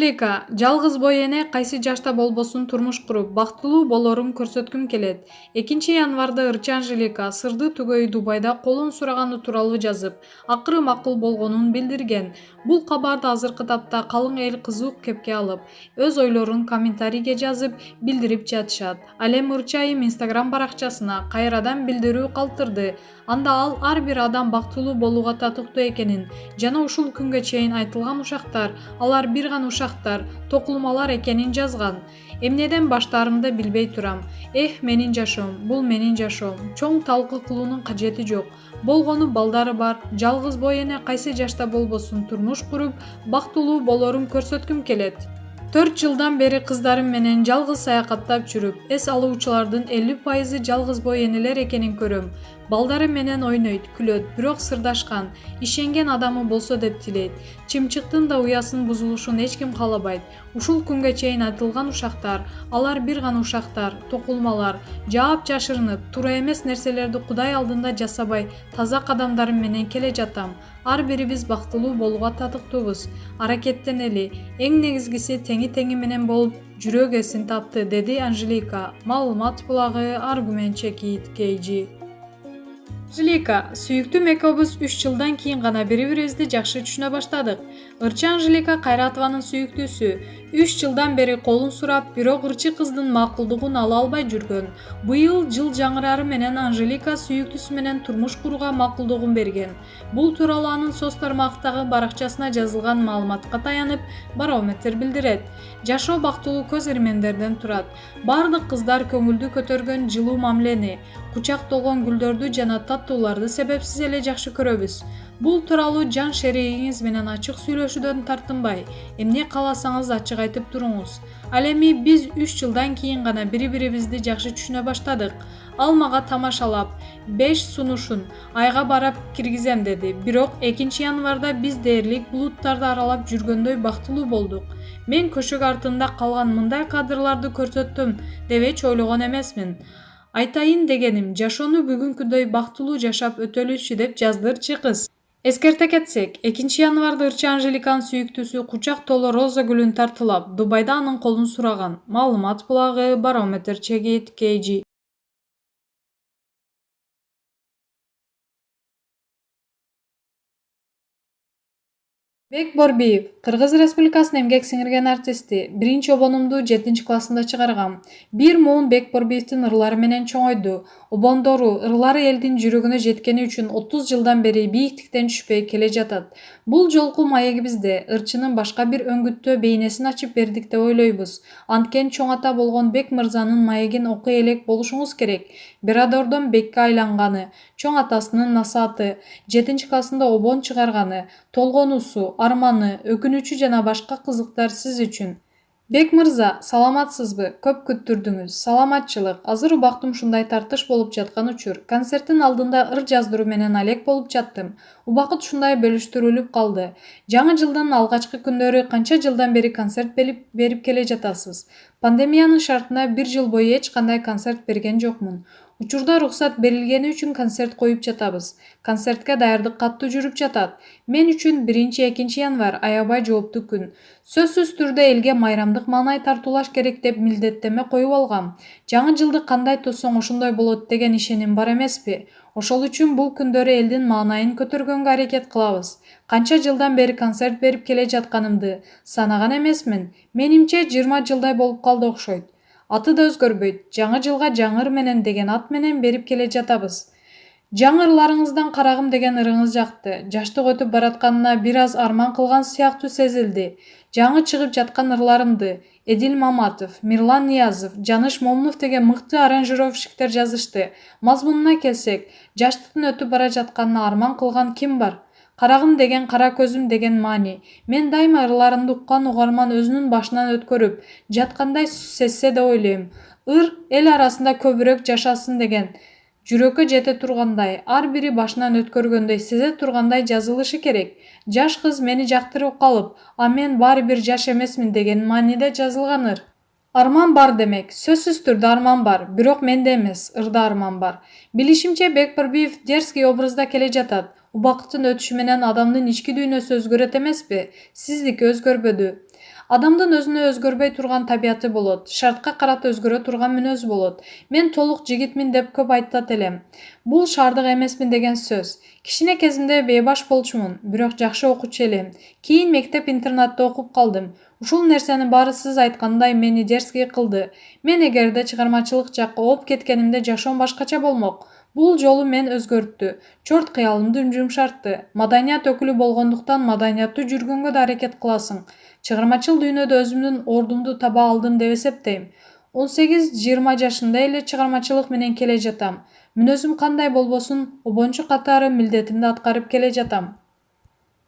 Анжелика, жалгыз бой эне кайсы жашта болбосун турмуш куруп, бактылуу болорун көрсөткүм келет. 2 январда ырчы Анжелика сырды түгөй Дубайда колун сураганы тууралуу жазып, акыры макул болгонун билдирген. Бул кабарды азыркы тапта калың эл кызуу кепке алып, өз ойлорун комментарийге жазып, билдирип жатышат. Ал эми ырчы айым Instagram баракчасына кайрадан билдирүү калтырды. Анда ал ар бир адам бактылуу болууга татыктуу экенин жана ушул күнгө чейин айтылган ушактар алар бир гана ушактар, токулмалар экенин жазган. Эмнеден баштаарымды билбей турам. Менин жашоом, бул менин жашоом. Чоң талкы кылуунун кажети жок. Болгону балдары бар, жалгыз бой эне кайсы жашта болбосун турмуш куруп, бактылуу болорун көрсөткүм келет. 4 жылдан бери кыздарым менен жалгыз саякаттап жүрүп, эс алуучулардын 50% жалгыз бой энелер экенин көрөм. Балдары менен ойнойт, күлөт, бирок сырдашкан, ишенген адамы болсо деп тилейт. Чымчыктын да уясын бузулушун эч ким каалабайт. Ушул күнгө чейин айтылган ушактар, алар бир гана ушактар, токулмалар, жаап жашырынып, туура эмес нерселерди Кудай алдында жасабай, таза кадамдарым менен келе жатам. Ар бирибиз бактылуу болууга татыктуубуз. Аракеттенели, эң негизгиси теңи менен болуп, жүрөк эсин тапты, деди Анжелика. Маалымат булагы Аргумент Чекит KG. Анжелика, сүйүктүм экөөбүз 3 жылдан кийин гана бири-бирибизди жакшы түшүнө баштадык. Ырчы Анжелика Кайратованын сүйүктүүсү 3 жылдан бери колун сурап, бирок ырчы кыздын макулдугун ала албай жүргөн. Быйыл жыл жаңырары менен Анжелика сүйүктүүсү менен турмуш курууга макулдугун берген. Бул тууралуу анын соц тармактагы баракчасына жазылган маалыматка таянып, Барометр билдирет. Жашоо бактылуу көз ирмендерден турат. Бардык кыздар көңүлдү көтөргөн жылуу мамилени, кучактолгон гүлдөрдү жана таттууларды себепсиз эле жакшы көрөбүз. Бул тууралуу жан шеригиңиз менен ачык сүйлөшүүдөн тартынбай, эмне кааласаңыз ачык айтып туруңуз. Ал эми биз 3 жылдан кийин гана бири-бирибизди жакшы түшүнө баштадык. Ал мага тамашалап, 5 сунушун айга барып киргизем деди. Бирок 2 январда биз дээрлик булуттарды аралап жүргөндөй бактылуу болдук. Мен көшөк артында калган мындай кадрларды көрсөттүм деп эч ойлогон эмесмин. Айтайын дегеним, жашоону бүгүнкүдөй бактылуу жашап өтөлүчү деп жазды ырчы кыз. Эскерте кетсек, 2 январда ырчы Анжеликанын сүйүктүүсү кучак толо роза гүлүн тартуулап, Дубайда анын колун сураган. Маалымат булагы Барометр Чекит KG. Бекборбиев, Кыргыз Республикасынын эмгек сиңирген артисти, биринчи обонумду 7-классында чыгаргам. Бир муун Бекборбиевдин ырлары менен чоңойду. Обондору, ырлары элдин жүрөгүнө жеткени үчүн 30 жылдан бери бийиктиктен түшпөй келе жатат. Бул жолку маегибизде ырчынын башка бир өңгүттөө бейнесин ачып бердик деп ойлойбуз. Анткени чоң ата болгон Бек мырзанын маегин окуй элек болушуңуз керек. Бирадордон Бекке айланганы, чоң атасынын насааты, 7-классында обон чыгарганы, толгонуусу, арманы, өкүнүчү жана башка кызыктар сиз үчүн. Бек мырза, саламатсызбы? Көп күттүрдүңүз. Саламатчылык. Азыр убактым ушундай тартыш болуп жаткан учур. Концерттин алдында ыр жаздыруу менен алек болуп жаттым. Убакыт ушундай бөлүштүрүлүп калды. Жаңы жылдын алгачкы күндөрү канча жылдан бери концерт берип келе жатасыз? Пандемиянын шартына 1 жыл бою эч кандай концерт берген жокмун. Учурда уруксат берилгени үчүн концерт коюп жатабыз. Концертке даярдык катуу жүрүп жатат. Мен үчүн 1-2 январь аябай жооптуу күн. Сөзсүз түрдө элге майрамдык маанай тартуулаш керек деп милдеттеме коюп алгам. Жаңы жылды кандай тосоң ошондой болот деген ишеним бар эмеспи? Ошол үчүн бул күндөрү элдин маанайын көтөргөнгө аракет кылабыз. Канча жылдан бери концерт берип келе жатканымды санаган эмесмин. Менимче 20 жылдай болуп калды окшойт. Аты да өзгөрбөйт. Жаңы жылга жаңы ыр менен деген ат менен берип келе жатабыз. Жаңы ырларыңыздан карагым деген ырыңыз жакты. Жаштык өтүп баратканына бир аз арман кылган сыяктуу сезилди. Жаңы чыгып жаткан ырларымды Эдил Маматов, Мирлан Ниязов, Жаныш Момунов деген мыкты аранжировщиктер жазышты. Мазмунуна келсек, жаштыктын өтүп бара жатканына арман кылган ким бар? Карагым деген, кара көзүм деген маани. Мен дайыма ырларымды уккан угарман өзүнүн башынан өткөрүп жаткандай сезсе деп ойлойм. Ыр эл арасында көбүрөөк жашасын деген, жүрөккө жете тургандай, ар бири башынан өткөргөндөй сезе тургандай жазылышы керек. Жаш кыз мени жактырып калып, а мен баары бир жаш эмесмин деген мааниде жазылган ыр. Арман бар демек, сөзсүз түрдө арман бар, бирок менде эмес, ырда арман бар. Билишимче Бекборбиев дерзкий образда келе жатат. Убакыттын өтүшү менен адамдын ички дүйнөсү өзгөрөт эмеспи? Сиздики өзгөрбөдү. Адамдын өзүнө өзгөрбөй турган табияты болот, шартка карата өзгөрө турган мүнөзү болот. Мен толук жигитмин деп көп айтат элем. Бул шаардык эмесмин деген сөз. Кичине кезимде бейбаш болчумун, бирок жакшы окуучу элем. Кийин мектеп-интернатта окуп калдым. Ушул нерсенин баары сиз айткандай мени дерзкий кылды. Мен эгерде чыгармачылык жакка ооп кеткенимде жашоом башкача болмок. Бул жолу мен өзгөрттү. Чорт кыялымды жумшартты. Маданият өкүлү болгондуктан маданияттуу жүргөнгө да аракет кыласың. Чыгармачыл дүйнөдө өзүмдүн ордумду таба алдым деп эсептейм. 18-20 жашында эле чыгармачылык менен келе жатам. Мүнөзүм кандай болбосун, обончу катары милдетимди аткарып келе жатам.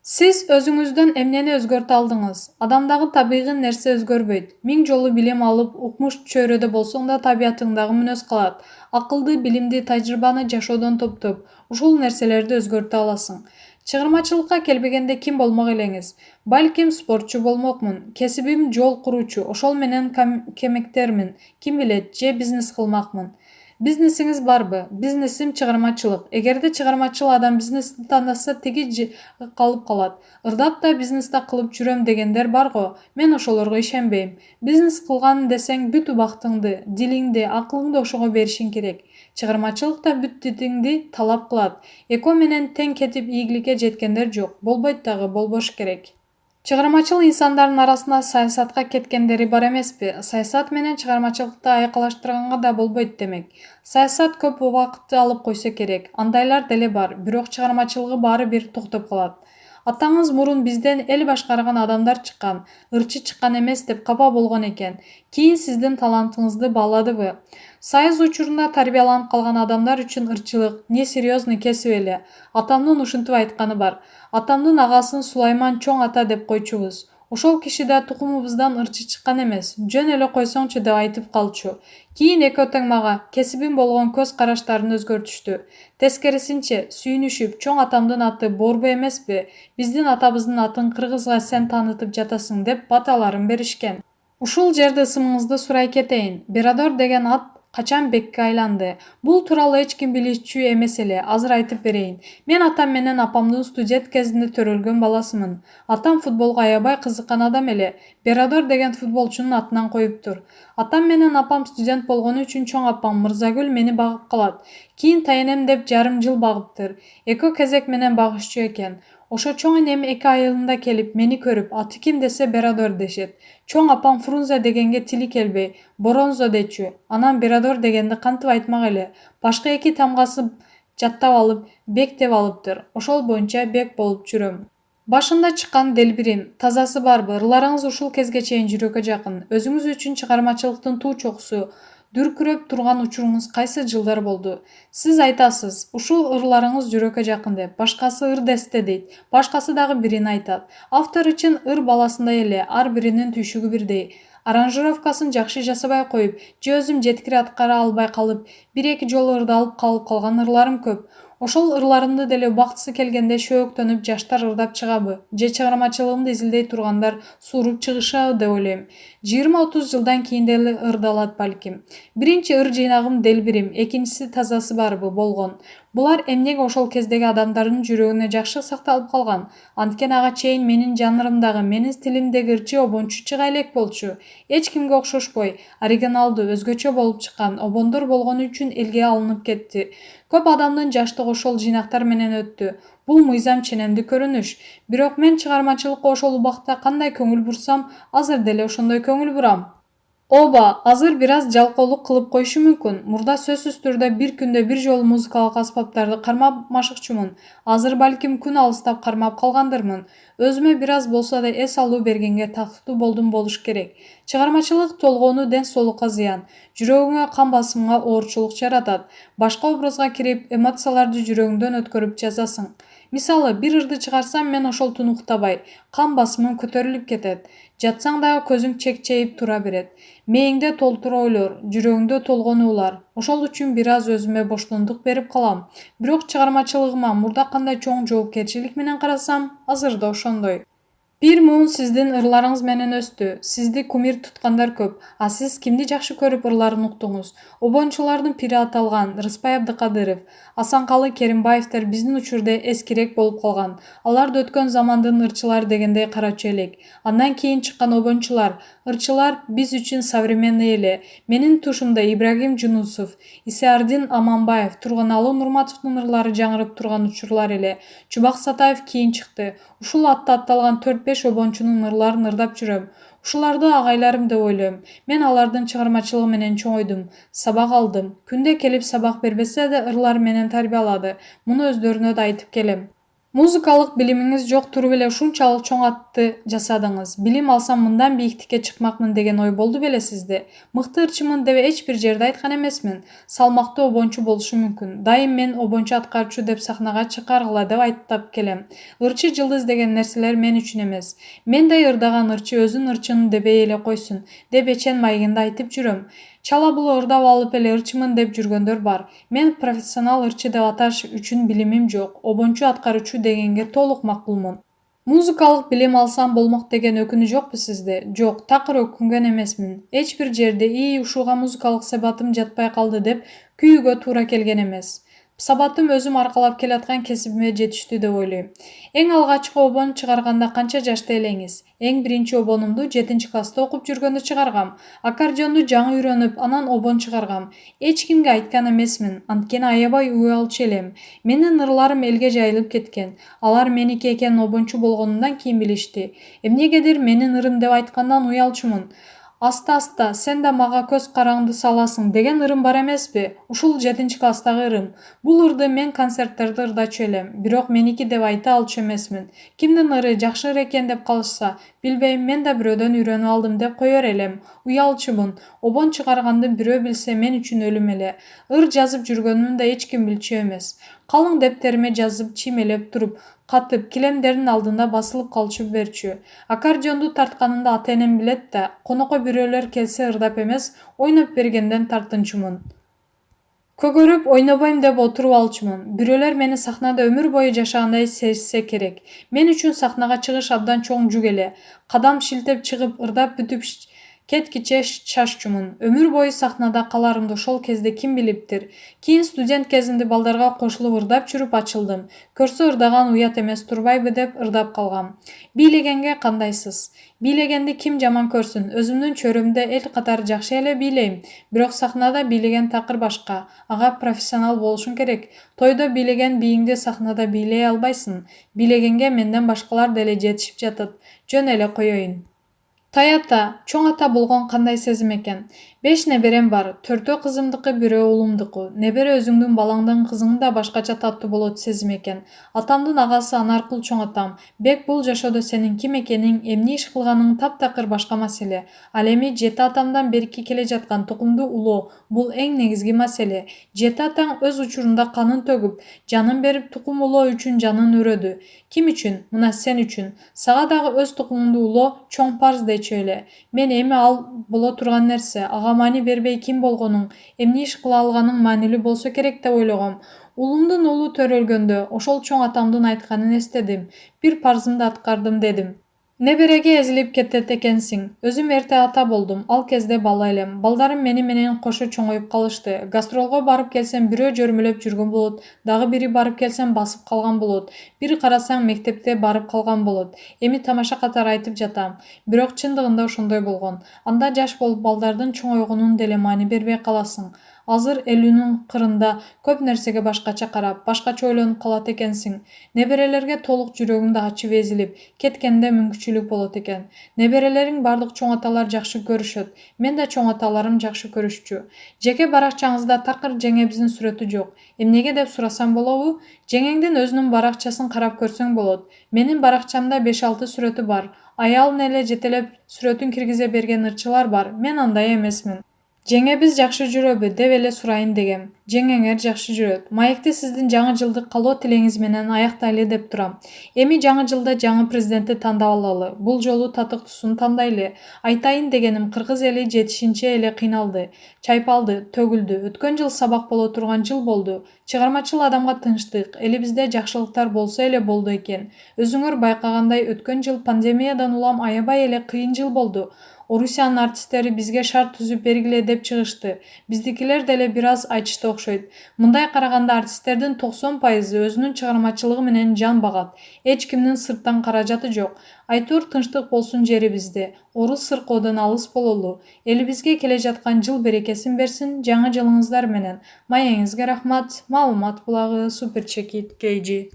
Сиз өзүңүздөн эмнени өзгөртө алдыңыз? Адамдагы табигый нерсе өзгөрбөйт. Миң жолу билим алып, укмуш чөйрөдө болсоң да табиятыңдагы мүнөз калат. Акылды, билимди, тажрыйбаны жашоодон топтоп, ушул нерселерди өзгөртө аласың. Чыгармачылыкка келбегенде ким болмок элеңиз? Балким спортчу болмокмун. Кесибим жол куруучу, ошол менен кемектермин. Ким билет, же бизнес кылмакмын. Бизнесиңиз барбы? Бизнесим чыгармачылык. Эгерде чыгармачыл адам бизнести тандаса, тиги калып калат. Ырдап да бизнесте кылып жүрөм дегендер бар го. Мен ошолорго ишенбейм. Бизнес кылган десең бүт убактыңды, дилиңди, акылыңды ошого беришиң керек. Чыгармачылык да бүт дилиңди талап кылат. Эко менен тең кетип ийгиликке жеткендер жок. Болбойт дагы, болбош керек. Чыгармачыл инсандардын арасында саясатка кеткендери бар эмеспи? Саясат менен чыгармачылыкты айкалаштырганга да болбойт демек. Саясат көп убакытты алып койсо керек. Андайлар деле бар, бирок чыгармачылыгы баары бир токтоп калат. Атаңыз мурун бизден эл башкарган адамдар чыккан, ырчы чыккан эмес деп капа болгон экен. Кийин сиздин талантыңызды бааладыбы? Союз учурунда тарбияланып калган адамдар үчүн ырчылык не серьезный кесип эле. Атамдын ушинтип айтканы бар. Атамдын агасын Сулайман чоң ата деп койчубуз. Ошол киши да тукумубуздан ырчы чыккан эмес. Жөн эле койсоңчу деп айтып калчу. Кийин эки тең мага кесибим болгон көз караштарын өзгөртүштү. Тескерисинче, сүйүнүшүп, чоң атамдын аты Борбу эмеспи? Биздин атабыздын атын кыргызга сен таанытып жатасың деп баталарын беришкен. Ушул жерде ысымыңызды сурай кетейин. Берадор деген ат качан бекке айланды? Бул тууралуу эч ким билүүчү эмес эле. Азыр айтып берейин. Мен атам менен апамдын студент кезинде төрөлгөн баласымын. Атам футболго аябай кызыккан адам эле. Берадор деген футболчунун атынан коюптур. Атам менен апам студент болгону үчүн чоң апам Мырзагүл мени багып калат. Кийин тайынем деп жарым жыл багыптыр. Эки кезек менен багышчу экен. Ошо чоң энем 2 айылында келип мени көрүп, аты ким десе Берадор дешет. Чоң апам Фрунзе дегенге тили келбей, Боронзо дечү. Анан Берадор дегенди кантип айтмак эле. Башка 2 тамгасын жаттап алып, Бек деп алыптыр. Ошол боюнча Бек болуп жүрөм. Башында чыккан Делбирим, тазасы барбы? Ырларыңыз ушул кезге чейин жүрөккө жакын. Өзүңүз үчүн чыгармачылыктын туу чокусу, дүркүрөп турган учуруңуз кайсы жылдар болду? Сиз айтасыз, ушул ырларыңыз жүрөккө жакын деп. Башкасы ыр десте дейт. Башкасы дагы бирин айтат. Автор үчүн ыр баласындай эле, ар биринин түйшүгү бирдей. Аранжировкасын жакшы жасабай коюп, же өзүм жеткире аткара албай калып, 1-2 жолу ырдалып калып калган ырларым көп. Ошол ырларымды деле убактысы келгенде шөөктөнүп жаштар ырдап чыгабы, же чыгармачылыгымды изилдей тургандар сууруп чыгышабы деп ойлойм. 20-30 жылдан кийин деле ырдалат балким. Биринчи ыр жыйнагым Делбирим, экинчиси тазасы барбы болгон. Булар эмнеге ошол кездеги адамдардын жүрөгүнө жакшы сакталып калган? Анткени ага чейин менин жанрымдагы, менин стилимдеги ырчы обончу чыга элек болчу. Эч кимге окшошпой, оригиналдуу, өзгөчө болуп чыккан обондор болгону үчүн элге алынып кетти. Көп адамдын жаштыгы ошол жыйнактар менен өттү. Бул мыйзам ченемдүү көрүнүш. Бирок мен чыгармачылыкка ошол убакта кандай көңүл бурсам, азыр деле ошондой көңүл бурам. Ооба, азыр бир аз жалкоолук кылып коюшу мүмкүн. Мурда сөзсүз түрдө бир күндө бир жолу музыкалык аспаптарды кармап машыкчумун. Азыр балким күн алыстап кармап калгандырмын. Өзүмө бир аз болсо да эс алуу бергенге тактуу болдум болуш керек. Чыгармачылык толгоону ден соолукка зыян, жүрөгүңө кан басымга оорчулук жаратат. Башка образга кирип, эмоцияларды жүрөгүңдөн өткөрүп жазасың. Мисалы, бир ырды чыгарсам, мен ошол түнү уктабай, кан басымым көтөрүлүп кетет. Жатсаң дагы көзүң чекчейип тура берет. Мээңде толтура ойлор, жүрөгүңдө толгонуулар. Ошол үчүн бир аз өзүмө боштондук берип калам. Бирок чыгармачылыгыма мурда кандай чоң жоопкерчилик менен карасам, азыр да ошондой. Бир муун сиздин ырларыңыз менен өстү. Сизди кумир туткандар көп. А сиз кимди жакшы көрүп ырларын уктуңуз? Обончулардын пири аталган Рыспай Абдыкадыров, Асанкалы Керимбаевдер биздин учурда эскирээк болуп калган. Алар да өткөн замандын ырчылары дегендей карачу элек. Андан кийин чыккан обончулар, ырчылар биз үчүн современный эле. Менин тушумда Ибрагим Жунусов, Исеардин Аманбаев, Тургуналы Нурматовдун ырлары жаңырып турган учурлар эле. Чубак Сатаев кийин чыкты. Ушул атта атталган 4-5 обончунун ырларын ырдап жүрөм. Ушуларды агайларым деп ойлойм. Мен алардын чыгармачылыгы менен чоңойдум, сабак алдым. Күндө келип сабак бербесе да ырлары менен тарбиялады. Муну өздөрүнө да айтып келем. Музыкалык билимиңиз жок туруп эле ушунчалык чоң атты жасадыңыз. Билим алсам мындан бийиктикке чыкмакмын деген ой болду беле сизде? Мыкты ырчымын деп эч бир жерде айткан эмесмин. Салмактуу обончу болушу мүмкүн. Дайым мен обончу аткарчу деп сахнага чыкаргыла деп айтып келем. Ырчы жылдыз деген нерселер мен үчүн эмес. Мендей ырдаган ырчы өзүн ырчынын дебей эле койсун деп эчен маегинде айтып жүрөм. Чала було ырдап алып эле ырчымын деп жүргөндөр бар. Мен профессионал ырчы деп аташ үчүн билимим жок. Обончу аткаруучу дегенге толук макулмун. Музыкалык билим алсам болмок деген өкүнүү жокпу сизде? Жок, такыр өкүнгөн эмесмин. Эч бир жерде ушуга музыкалык сабатым жатпай калды деп күйүүгө туура келген эмес. Сабатым өзүм аркалап келаткан кесибиме жетиштүү деп ойлойм. Эң алгачкы обон чыгарганда канча жашта элеңиз? Эң биринчи обонумду 7-класста окуп жүргөндө чыгаргам. Аккордеонду жаңы үйрөнүп, анан обон чыгаргам. Эч кимге айткан эмесмин, анткени аябай уялчу элем. Менин ырларым элге жайылып кеткен. Алар меники экенин обончу болгонумдан кийин билишти. Эмнегедир менин ырым деп айткандан уялчумун. Аста-аста сен да мага көз караңды саласың деген ырым бар эмеспи? Ушул 7-класстагы ырым. Бул ырды мен концерттерде ырдачу элем, бирок меники деп айта алчу эмесмин. Кимдин ыры жакшы ыр экен деп калышса, билбейм, мен да бирөөдөн үйрөнүп алдым деп коер элем. Уялчумун. Обон чыгарганды бирөө билсе мен үчүн өлүм эле. Ыр жазып жүргөнүмдү да эч ким билчү эмес. Калың дептериме жазып чимелеп туруп, катып, килемдердин алдында басылып калчу берчү. Аккордеонду тартканымды ата-энем билет да, конокко бирөөлөр келсе ырдап эмес, ойноп бергенден тартынчумун. Көгөрүп ойнобойм деп отуруп алчумун. Бирөөлөр мени сахнада өмүр бою жашагандай сезсе керек. Мен үчүн сахнага чыгыш абдан чоң жүк эле. Кадам шилтеп чыгып ырдап бүтүп кеткиче чаччумун. Өмүр бою сахнада каларымды ошол кезде ким билиптир. Кийин студент кезимде балдарга кошулуп ырдап жүрүп ачылдым. Көрсө ырдаган уят эмес турбайбы деп ырдап калгам. Бийлегенге кандайсыз? Бийлегенди ким жаман көрсүн? Өзүмдүн чөрөмдө эл катары жакшы эле бийлейм. Бирок сахнада бийлеген такыр башка. Ага профессионал болушуң керек. Тойдо бийлеген бийиңди сахнада бийлей албайсың. Бийлегенге менден башкалар деле жетишип жатат. Жөн эле коеюн. Таята, чоң ата болгон кандай сезим экен? 5 неберем бар, 4 кызымдыкы, 1 уулумдуку. Небере өзүңдүн балаңдын кызың да башкача таттуу болот сезим экен. Атамдын агасы Анаркул чоң атам. Бек бул жашоодо сенин ким экениң, эмне иш кылганың таптакыр башка маселе. Ал эми 7 атамдан берки келе жаткан тукумду улоо, бул эң негизги маселе. 7 атаң өз учурунда канын төгүп, жанын берип тукум улоо үчүн жанын өрөдү. Ким үчүн? Мына сен үчүн. Сага дагы өз тукумуңду улоо чоң парз дечү эле. Мен эми ал боло турган нерсе, ага маани бербей ким болгонуң, эмне иш кыла алганың маанилүү болсо керек деп ойлогом. Улумдун улу төрөлгөндө ошол чоң атамдын айтканын эстедим. Бир парзымды аткардым дедим. Небереге эзилип кетет экенсиң. Өзүм эрте ата болдум. Ал кезде бала элем. Балдарым мени менен кошо чоңоюп калышты. Гастролго барып келсем бирөө жөрмөлөп жүргөн болот, дагы бири барып келсем басып калган болот. Бир карасаң мектепте барып калган болот. Эми тамаша катары айтып жатам. Бирок чындыгында ошондой болгон. Анда жаш болуп балдардын чоңойгонун деле маани бербей каласың. Азыр 50нын кырында көп нерсеге башкача карап, башкача ойлонуп калат экенсиң. Неберелерге толук жүрөгүңдү ачып эзилип кеткенде мүмкүнчүлүк болот экен. Неберелериң бардык чоң аталар жакшы көрүшөт. Мен да чоң аталарым жакшы көрүшчү. Жеке баракчаңызда такыр жеңебиздин сүрөтү жок. Эмнеге деп сурасам болобу? Жеңеңдин өзүнүн баракчасын карап көрсөң болот. Менин баракчамда 5-6 сүрөтү бар. Аялын эле жетелеп сүрөтүн киргизе берген ырчылар бар. Мен андай эмесмин. Жеңебиз жакшы жүрөбү деп эле сурайын дегем. Жеңеңер жакшы жүрөт. Маекти сиздин жаңы жылдык каалоо тилегиңиз менен аяктайлы деп турам. Эми жаңы жылда жаңы президентти тандап алалы. Бул жолу татыктуусун тандайлы. Айтайын дегеним, кыргыз эли жетишинче эле кыйналды, чайпалды, төгүлдү. Өткөн жыл сабак боло турган жыл болду. Чыгармачыл адамга тынчтык, элибизде жакшылыктар болсо эле болду экен. Өзүңөр байкагандай, өткөн жыл пандемиядан улам аябай эле кыйын жыл болду. Орусиянын артисттери бизге шарт түзүп бергиле деп чыгышты. Биздикилер деле бир аз айтышты окшойт. Мындай караганда артисттердин 90% өзүнүн чыгармачылыгы менен жан багат. Эч кимдин сырттан каражаты жок. Айтор тынчтык болсун жерибизде. Орус сыркоодон алыс бололу. Элибизге келе жаткан жыл берекесин берсин. Жаңы жылыңыздар менен. Маегиңизге рахмат. Маалымат булагы Суперчекит KG.